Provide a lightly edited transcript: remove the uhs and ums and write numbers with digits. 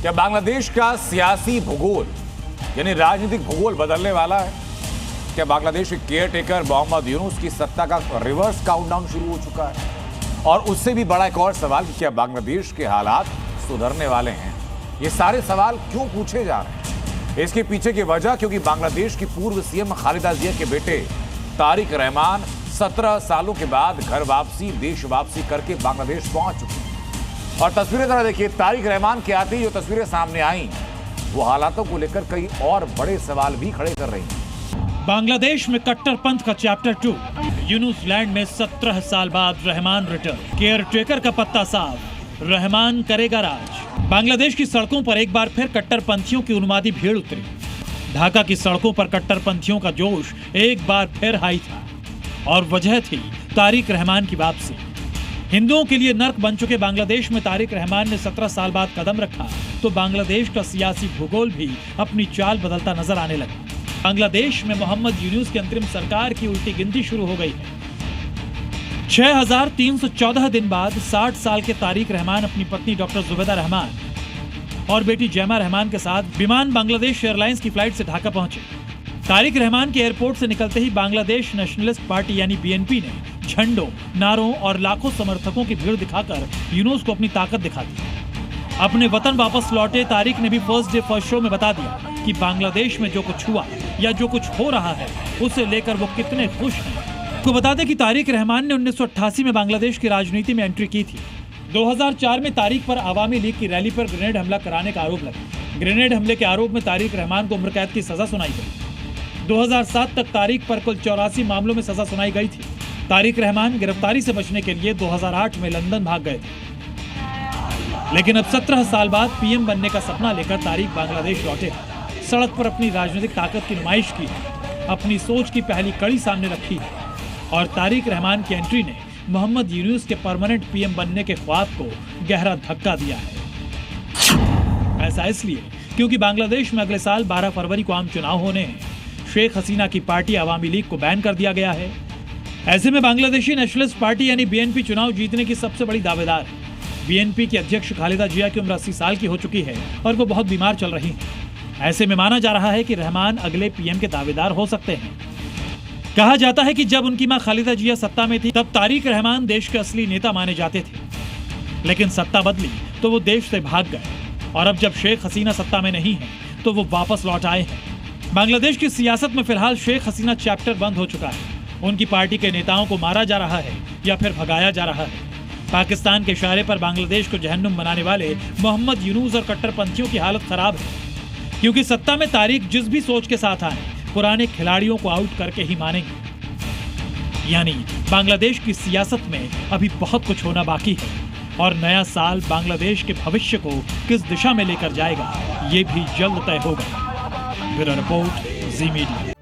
क्या बांग्लादेश का सियासी भूगोल यानी राजनीतिक भूगोल बदलने वाला है? क्या बांग्लादेश के केयर टेकर मोहम्मद यूनुस की सत्ता का रिवर्स काउंटडाउन शुरू हो चुका है? और उससे भी बड़ा एक और सवाल कि क्या बांग्लादेश के हालात सुधरने वाले हैं? ये सारे सवाल क्यों पूछे जा रहे हैं? इसके पीछे की वजह क्योंकि बांग्लादेश की पूर्व सीएम खालिदा जिया के बेटे तारिक रहमान 17 सालों के बाद घर वापसी, देश वापसी करके बांग्लादेश पहुंच चुके हैं। और तस्वीरें जरा देखिए, तारिक रहमान के आते ही जो तस्वीरें सामने आई वो हालातों को लेकर कई और बड़े सवाल भी खड़े कर रही हैं। बांग्लादेश में कट्टरपंथ का चैप्टर 2, यूनुस लैंड में 17 साल बाद रहमान रिटर्न, केयर टेकर का पत्ता साफ, रहमान करेगा राज। बांग्लादेश की सड़कों पर एक बार फिर कट्टरपंथियों की उन्मादी भीड़ उतरी। ढाका की सड़कों पर कट्टरपंथियों का जोश एक बार फिर हाई था और वजह थी तारिक रहमान की वापसी। हिंदुओं के लिए नर्क बन चुके बांग्लादेश में तारिक रहमान ने 17 साल बाद कदम रखा तो बांग्लादेश का सियासी भूगोल भी अपनी चाल बदलता नजर आने लगा। बांग्लादेश में मोहम्मद यूनुस की अंतरिम सरकार की उल्टी गिनती शुरू हो गई है। 6314 दिन बाद 60 साल के तारिक रहमान अपनी पत्नी डॉक्टर जुबैदा रहमान और बेटी जैमा रहमान के साथ विमान बांग्लादेश एयरलाइंस की फ्लाइट से ढाका पहुंचे। तारिक रहमान के एयरपोर्ट से निकलते ही बांग्लादेश नेशनलिस्ट पार्टी यानी बीएनपी ने झंडों, नारों और लाखों समर्थकों की भीड़ दिखाकर यूनुस को अपनी ताकत दिखा दी। अपने वतन वापस लौटे तारिक ने भी फर्स्ट डे फर्स्ट शो में बता दिया कि बांग्लादेश में जो कुछ हुआ या जो कुछ हो रहा है उसे लेकर वो कितने खुश हैं। आपको बता दें कि तारिक रहमान ने 1988 में बांग्लादेश की राजनीति में एंट्री की थी। 2004 में तारिक पर आवामी लीग की रैली पर ग्रेनेड हमला कराने का आरोप लगा। ग्रेनेड हमले के आरोप में तारिक रहमान को उम्र कैद की सजा सुनाई गई। 2007 तक तारिक पर कुल 84 मामलों में सजा सुनाई गई थी। तारिक रहमान गिरफ्तारी से बचने के लिए 2008 में लंदन भाग गए थे, लेकिन अब 17 साल बाद पीएम बनने का सपना लेकर तारिक बांग्लादेश लौटे। सड़क पर अपनी राजनीतिक ताकत की नुमाइश की, अपनी सोच की पहली कड़ी सामने रखी है और तारिक रहमान की एंट्री ने मोहम्मद यूनुस के परमानेंट पीएम बनने के ख्वाब को गहरा धक्का दिया है। ऐसा इसलिए क्योंकि बांग्लादेश में अगले साल 12 फरवरी को आम चुनाव होने हैं। शेख हसीना की पार्टी अवामी लीग को बैन कर दिया गया है। ऐसे में बांग्लादेशी नेशनलिस्ट पार्टी यानी बीएनपी चुनाव जीतने की सबसे बड़ी दावेदार है। बीएनपी की अध्यक्ष खालिदा जिया की उम्र 80 साल की हो चुकी है और वो बहुत बीमार चल रही हैं। ऐसे में माना जा रहा है कि रहमान अगले पीएम के दावेदार हो सकते हैं। कहा जाता है कि जब उनकी मां खालिदा जिया सत्ता में थी तब तारिक रहमान देश के असली नेता माने जाते थे, लेकिन सत्ता बदली तो वो देश से भाग गए और अब जब शेख हसीना सत्ता में नहीं है तो वो वापस लौट आए हैं। बांग्लादेश की सियासत में फिलहाल शेख हसीना चैप्टर बंद हो चुका है। उनकी पार्टी के नेताओं को मारा जा रहा है या फिर भगाया जा रहा है। पाकिस्तान के इशारे पर बांग्लादेश को जहन्नुम बनाने वाले मोहम्मद यूनुस और कट्टरपंथियों की हालत खराब है, क्योंकि सत्ता में तारिक जिस भी सोच के साथ आए पुराने खिलाड़ियों को आउट करके ही मानेंगे। यानी बांग्लादेश की सियासत में अभी बहुत कुछ होना बाकी है और नया साल बांग्लादेश के भविष्य को किस दिशा में लेकर जाएगा ये भी जल्द तय होगा। ब्यूरो रिपोर्ट, जी मीडिया।